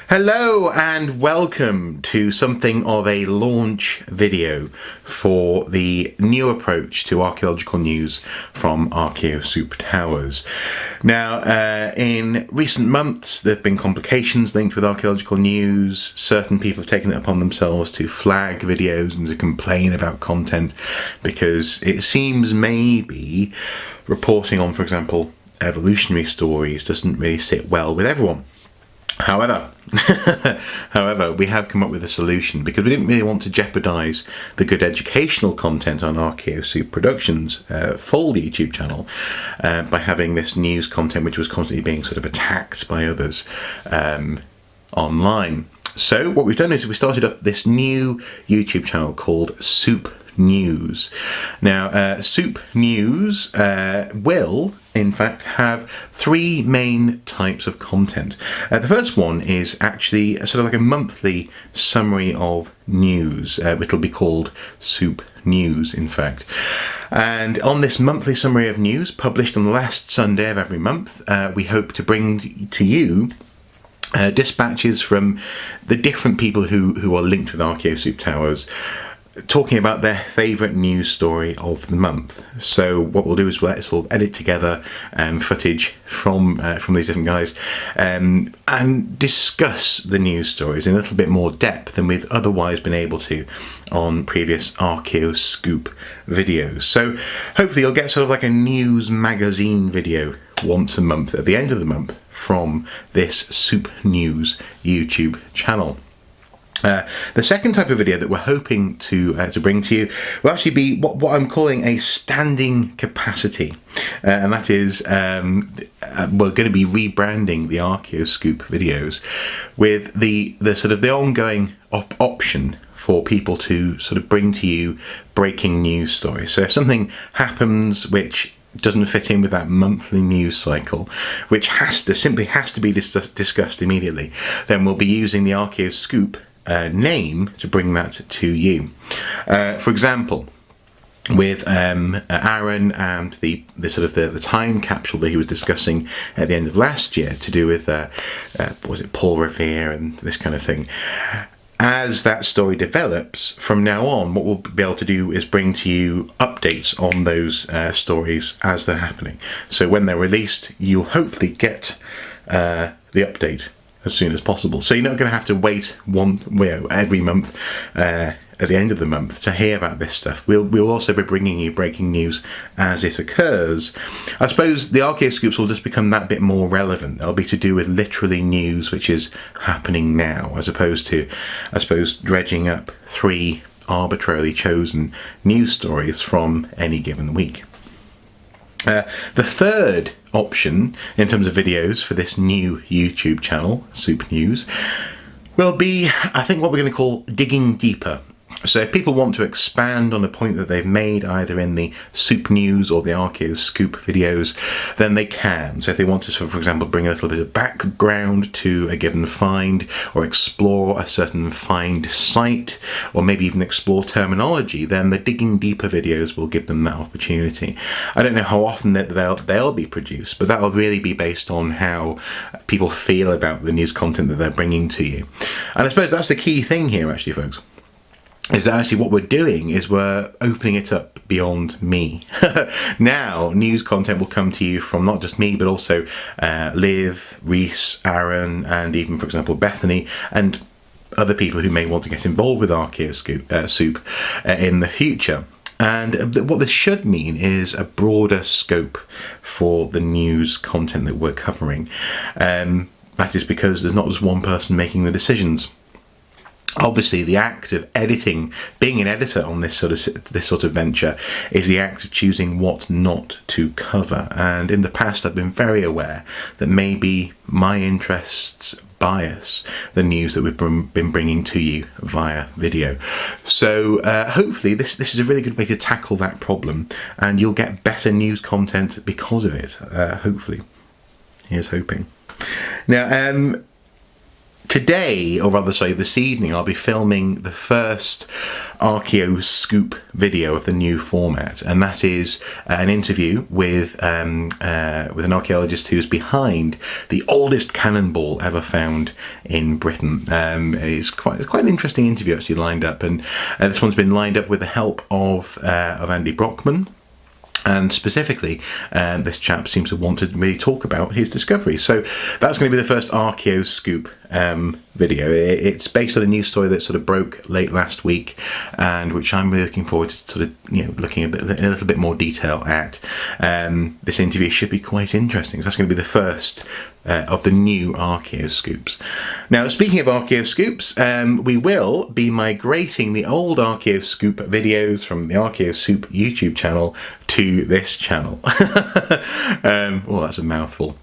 Hello and welcome to something of a launch video for the new approach to archaeological news from Archaeosoup Towers. Now, in recent months there have been complications linked with archaeological news. Certain people have taken it upon themselves to flag videos and to complain about content because it seems maybe reporting on, for example, evolutionary stories doesn't really sit well with everyone. However, we have come up with a solution because we didn't really want to jeopardise the good educational content on Archaeosoup Productions' full YouTube channel by having this news content which was constantly being sort of attacked by others online. So what we've done is we started up this new YouTube channel called Soup News. Now, Soup News will in fact have three main types of content. The first one is actually sort of like a monthly summary of news, which will be called Soup News in fact. And on this monthly summary of news published on the last Sunday of every month, we hope to bring to you dispatches from the different people who are linked with Archaeosoup Towers, talking about their favourite news story of the month. So what we'll do is we'll sort of edit together footage from these different guys and discuss the news stories in a little bit more depth than we've otherwise been able to on previous Archaeosoup videos. So hopefully you'll get sort of like a news magazine video once a month at the end of the month from this Soup News YouTube channel. The second type of video that we're hoping to bring to you will actually be what I'm calling a standing capacity, and that is we're going to be rebranding the Archaeosoup videos with the sort of the ongoing option for people to sort of bring to you breaking news stories. So if something happens which doesn't fit in with that monthly news cycle, which simply has to be discussed immediately, then we'll be using the Archaeosoup name to bring that to you. For example, with Aaron and the sort of the time capsule that he was discussing at the end of last year to do with was it Paul Revere and this kind of thing. As that story develops, from now on, what we'll be able to do is bring to you updates on those stories as they're happening. So when they're released, you'll hopefully get the update as soon as possible. So you're not going to have to wait every month at the end of the month to hear about this stuff. We'll also be bringing you breaking news as it occurs. I suppose the Archaeosoups will just become that bit more relevant. They'll be to do with literally news which is happening now, as opposed to, I suppose, dredging up three arbitrarily chosen news stories from any given week. The third option in terms of videos for this new YouTube channel, Soup News, will be, I think, what we're going to call digging deeper. So if people want to expand on a point that they've made either in the Soup News or the Archaeosoup videos, then they can. So if they want to, for example, bring a little bit of background to a given find, or explore a certain find site, or maybe even explore terminology, then the digging deeper videos will give them that opportunity. I don't know how often they'll be produced, but that will really be based on how people feel about the news content that they're bringing to you. And I suppose that's the key thing here, actually, folks, is that actually what we're doing is we're opening it up beyond me. Now, news content will come to you from not just me, but also Liv, Reese, Aaron, and even, for example, Bethany, and other people who may want to get involved with Archaeosoup in the future. And what this should mean is a broader scope for the news content that we're covering. That is because there's not just one person making the decisions. Obviously, the act of editing, being an editor on this sort of venture, is the act of choosing what not to cover. And in the past, I've been very aware that maybe my interests bias the news that we've been bringing to you via video. So hopefully, this is a really good way to tackle that problem, and you'll get better news content because of it. Hopefully, here's hoping. Now, Today, or rather say this evening, I'll be filming the first Archaeosoup video of the new format, and that is an interview with an archaeologist who's behind the oldest cannonball ever found in Britain. It's quite an interesting interview actually lined up, and this one's been lined up with the help of Andy Brockman. And specifically, this chap seems to want to really talk about his discovery. So that's going to be the first Archaeosoup video. It's based on a news story that sort of broke late last week, and which I'm really looking forward to sort of looking in a little bit more detail at. This interview should be quite interesting. So that's going to be the first of the new Archaeosoups. Now, speaking of Archaeosoups, we will be migrating the old Archaeosoup videos from the Archaeosoup YouTube channel to this channel. Oh, that's a mouthful.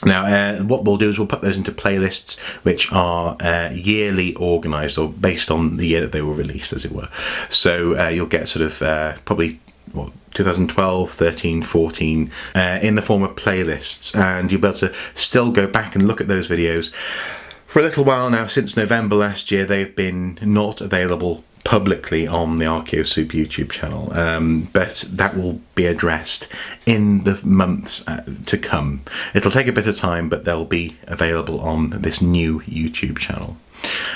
Now, what we'll do is we'll put those into playlists which are yearly organised, or based on the year that they were released, as it were. So you'll get sort of probably 2012, 13, 14 in the form of playlists, and you'll be able to still go back and look at those videos. For a little while now, since November last year, they've been not available publicly on the Archaeosoup YouTube channel, but that will be addressed in the months to come. It'll take a bit of time, but they'll be available on this new YouTube channel.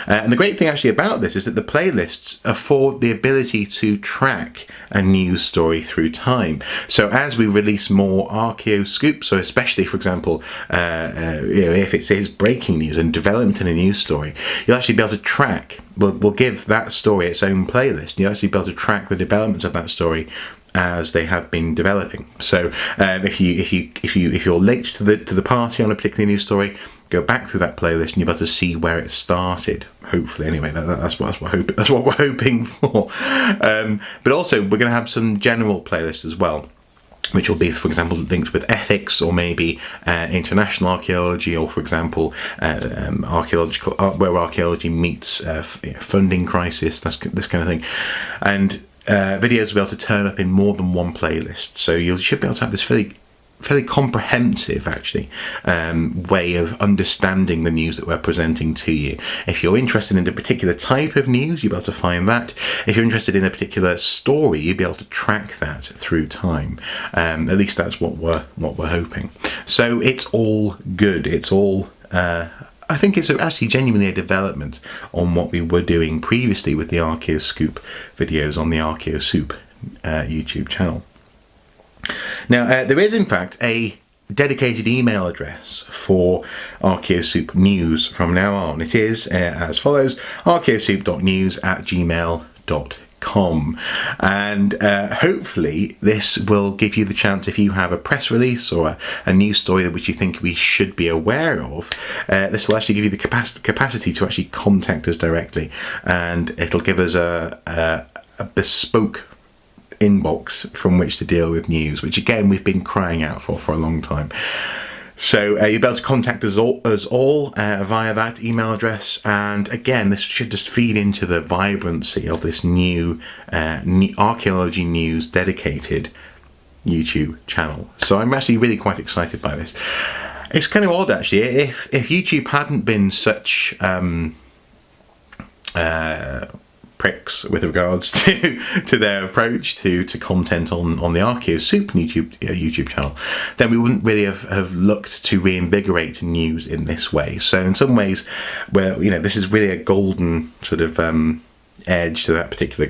And the great thing actually about this is that the playlists afford the ability to track a news story through time. So as we release more Archaeosoup, so especially, for example, if it says breaking news and development in a news story, you'll actually be able to track. We'll give that story its own playlist. You'll actually be able to track the developments of that story as they have been developing. So if you're late to the party on a particular news story, go back through that playlist and you'll be able to see where it started. Hopefully, anyway, that's what we're hoping for. But also, we're going to have some general playlists as well, which will be, for example, linked with ethics, or maybe international archaeology, or, for example, archaeological, where archaeology meets funding crisis, this kind of thing. And videos will be able to turn up in more than one playlist, so you should be able to have this fairly comprehensive, actually, way of understanding the news that we're presenting to you. If you're interested in a particular type of news, you'll be able to find that. If you're interested in a particular story, you'll be able to track that through time. At least that's what we're hoping. So it's all good. It's all I think it's actually genuinely a development on what we were doing previously with the Archaeosoup videos on the Archaeosoup YouTube channel. Now, there is in fact a dedicated email address for Archaeosoup News from now on. It is as follows: archaeosoup.news@gmail.com. And hopefully this will give you the chance, if you have a press release or a news story which you think we should be aware of, this will actually give you the capacity to actually contact us directly, and it'll give us a bespoke inbox from which to deal with news, which again we've been crying out for a long time. So you'll be able to contact us all via that email address, and again, this should just feed into the vibrancy of this new archaeology news dedicated YouTube channel. So I'm actually really quite excited by this. It's kind of odd, actually. If YouTube hadn't been such pricks with regards to their approach to content on the Archaeosoup YouTube channel, then we wouldn't really have looked to reinvigorate news in this way. So in some ways, this is really a golden sort of edge to that particular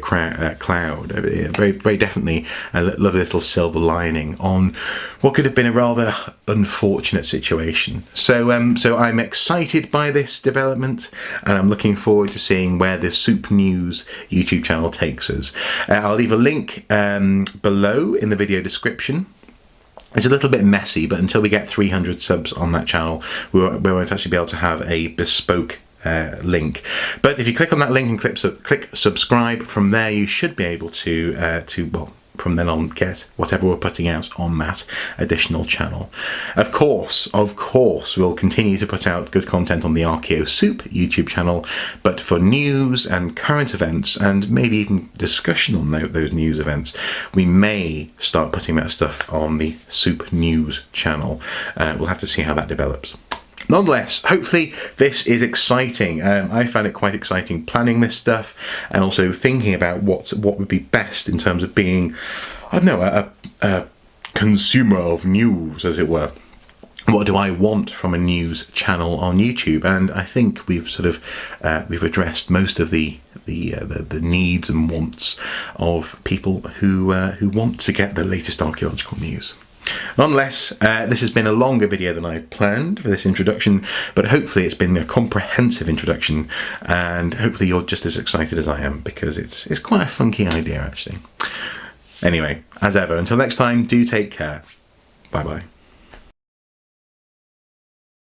cloud. Very, very definitely a lovely little silver lining on what could have been a rather unfortunate situation. So I'm excited by this development, and I'm looking forward to seeing where the Soup News YouTube channel takes us. I'll leave a link below in the video description. It's a little bit messy, but until we get 300 subs on that channel, we won't actually be able to have a bespoke link. But if you click on that link and click subscribe, from there you should be able to from then on get whatever we're putting out on that additional channel. Of course, we'll continue to put out good content on the Archaeosoup YouTube channel, but for news and current events, and maybe even discussion on those news events, we may start putting that stuff on the Soup News channel. We'll have to see how that develops. Nonetheless, hopefully this is exciting. I found it quite exciting planning this stuff, and also thinking about what would be best in terms of being, I don't know, a consumer of news, as it were. What do I want from a news channel on YouTube? And I think we've sort of we've addressed most of the needs and wants of people who want to get the latest archaeological news. Nonetheless, this has been a longer video than I planned for this introduction, but hopefully it's been a comprehensive introduction, and hopefully you're just as excited as I am, because it's quite a funky idea actually. Anyway, as ever, until next time, do take care. Bye bye.